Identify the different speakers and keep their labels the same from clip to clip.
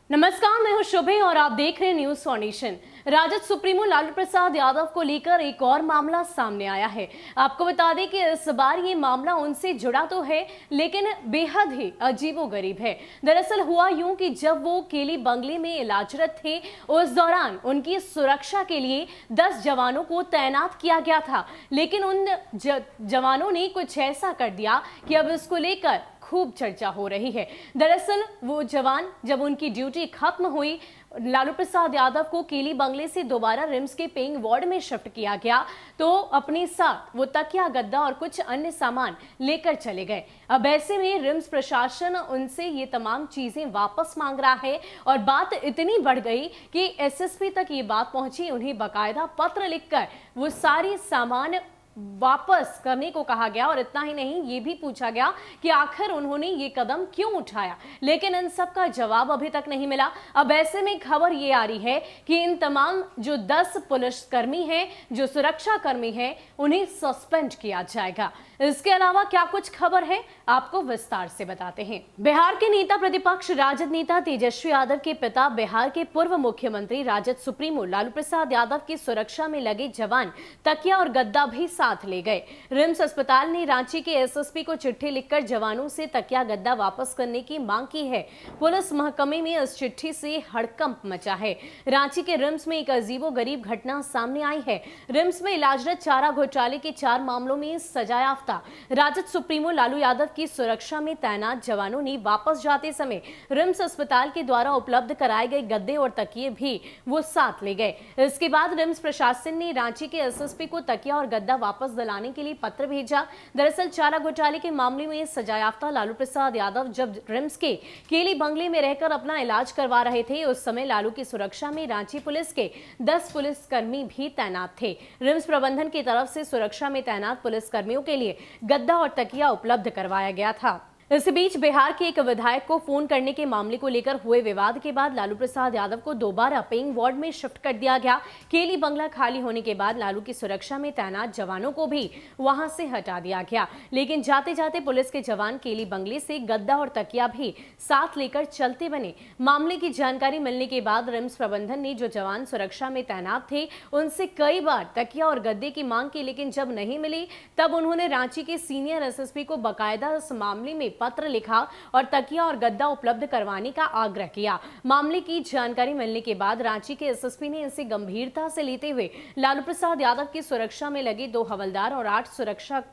Speaker 1: नमस्कार, मैं हूं शुभे और आप देख रहे हैं news foundation. RJD supremo Lalu Prasad Yadav को लेकर एक और मामला सामने आया है। आपको बता दें कि इस बार ये मामला उनसे जुड़ा तो है, लेकिन बेहद ही अजीबोगरीब है। दरअसल हुआ यूं कि जब वो केली बंगले में इलाजरत थे, उस दौरान उनकी सुरक्षा के लिए 10 जवानों को तैनात किया गया था, लेकिन उन जवानों ने कुछ ऐसा कर दिया कि अब इसको लेकर खूब चर्चा हो रही है। दरअसल वो जवान, जब उनकी ड्यूटी खत्म हुई, लालू प्रसाद यादव को केली बंगले से दोबारा रिम्स के पेइंग वार्ड में शिफ्ट किया गया, तो अपने साथ वो तकिया, गद्दा और कुछ अन्य सामान लेकर चले गए। अब ऐसे में रिम्स प्रशासन उनसे ये तमाम चीजें वापस मांग रहा है और बात इतनी बढ़ गई कि एसएसपी तक ये बात पहुंची। उन्हें बाकायदा पत्र लिखकर वो सारी सामान वापस करने को कहा गया और इतना ही नहीं, ये भी पूछा गया कि आखिर उन्होंने ये कदम क्यों उठाया, लेकिन इन सब का जवाब अभी तक नहीं मिला। अब ऐसे में खबर ये आ रही है कि इन तमाम जो 10 पुलिसकर्मी हैं, जो सुरक्षा कर्मी हैं, उन्हें सस्पेंड किया जाएगा। इसके अलावा क्या कुछ खबर है, आपको विस्तार से बताते हैं। बिहार के नेता प्रतिपक्ष राजद नेता तेजस्वी यादव के पिता, बिहार के पूर्व मुख्यमंत्री राजद सुप्रीमो लालू प्रसाद यादव की सुरक्षा में लगे जवान तकिया और गद्दा भी साथ ले गए। रिम्स अस्पताल ने रांची के एसएसपी को चिट्ठी लिखकर जवानों से तकिया गद्दा वापस करने की मांग की है। पुलिस महकमे में इस चिट्ठी से हड़कंप मचा है। रांची के रिम्स में एक अजीबोगरीब घटना सामने आई है। रिम्स में इलाजरत चारा घोटाले के 4 मामलों में सजायाफ्ता राजद सुप्रीमो लालू यादव की सुरक्षा में तैनात जवानों ने वापस जाते समय रिम्स अस्पताल के द्वारा उपलब्ध कराए गए गद्दे और तकिए भी वो साथ ले गए। इसके बाद रिम्स प्रशासन ने रांची के एसएसपी को तकिया और गद्दा वापस दिलाने के लिए पत्र भेजा। दरअसल चारा घोटाले के मामले में सजायाफ्ता लालू प्रसाद यादव जब रिम्स के केली बंगले में रहकर अपना इलाज करवा रहे थे, उस समय लालू की सुरक्षा में रांची पुलिस के 10 पुलिसकर्मी भी तैनात थे। रिम्स प्रबंधन की तरफ से सुरक्षा में तैनात पुलिसकर्मियों के लिए गद्दा और तकिया उपलब्ध करवाया गया था। इस बीच बिहार के एक विधायक को फोन करने के मामले को लेकर हुए विवाद के बाद लालू प्रसाद यादव को दोबारा पेइंग वार्ड में शिफ्ट कर दिया गया। केली बंगला खाली होने के बाद लालू की सुरक्षा में तैनात जवानों को भी वहां से हटा दिया गया, लेकिन जाते जाते पुलिस के जवान केली बंगले से गद्दा और तकिया भी साथ लेकर चलते बने। मामले की जानकारी मिलने के बाद रिम्स प्रबंधन ने जो जवान सुरक्षा में तैनात थे, उनसे कई बार तकिया और गद्दे की मांग की, लेकिन जब नहीं मिली तब उन्होंने रांची के सीनियर एसएसपी को बाकायदा इस मामले में पत्र लिखा और तकिया और गद्दा उपलब्ध करवाने का आग्रह किया। मामले की जानकारी मिलने के बाद रांची के एसएसपी ने इसे गंभीरता से लेते हुए लालू प्रसाद यादव की सुरक्षा में लगे 2 हवलदार और 8 सुरक्षा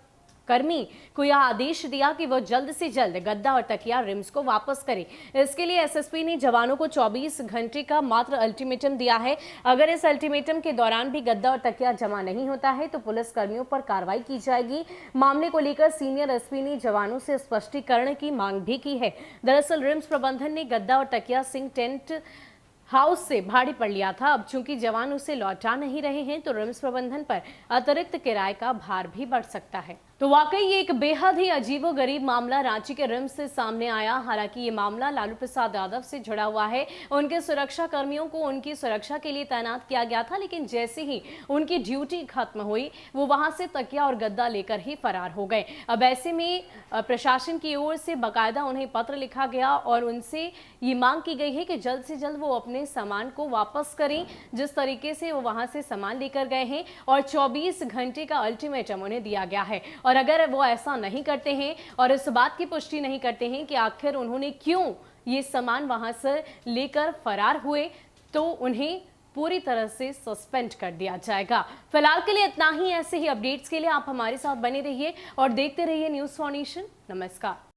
Speaker 1: कर्मी को यह आदेश दिया कि वह जल्द से जल्द गद्दा और तकिया रिम्स को वापस करे। इसके लिए एसएसपी ने जवानों को 24 घंटे का मात्र अल्टीमेटम दिया है। अगर इस अल्टीमेटम के दौरान भी गद्दा और तकिया जमा नहीं होता है तो पुलिस कर्मियों पर कार्रवाई की जाएगी। मामले को लेकर सीनियर एसपी ने जवानों से स्पष्टीकरण की मांग भी की है। दरअसल रिम्स प्रबंधन ने गद्दा और तकिया सिंह टेंट हाउस से भाड़े पर लिया था। अब चूंकि जवान उसे लौटा नहीं रहे हैं तो रिम्स प्रबंधन पर अतिरिक्त किराए का भार भी बढ़ सकता है। तो वाकई ये एक बेहद ही अजीबोगरीब मामला रांची के रिम्स से सामने आया। हालांकि ये मामला लालू प्रसाद यादव से जुड़ा हुआ है। उनके सुरक्षा कर्मियों को उनकी सुरक्षा के लिए तैनात किया गया था, लेकिन जैसे ही उनकी ड्यूटी खत्म हुई, वो वहां से तकिया और गद्दा लेकर ही फरार हो गए। अब ऐसे में प्रशासन की ओर से बाकायदा उन्हें पत्र लिखा गया और उनसे ये मांग की गई है कि जल्द से जल्द वो अपने सामान को वापस करें, जिस तरीके से वो वहां से सामान लेकर गए हैं, और 24 घंटे का अल्टीमेटम उन्हें दिया गया है। और अगर वो ऐसा नहीं करते हैं और इस बात की पुष्टि नहीं करते हैं कि आखिर उन्होंने क्यों ये सामान वहां से लेकर फरार हुए, तो उन्हें पूरी तरह से सस्पेंड कर दिया जाएगा। फिलहाल के लिए इतना ही। ऐसे ही अपडेट्स के लिए आप हमारे साथ बने रहिए और देखते रहिए न्यूज फाउंडेशन। नमस्कार।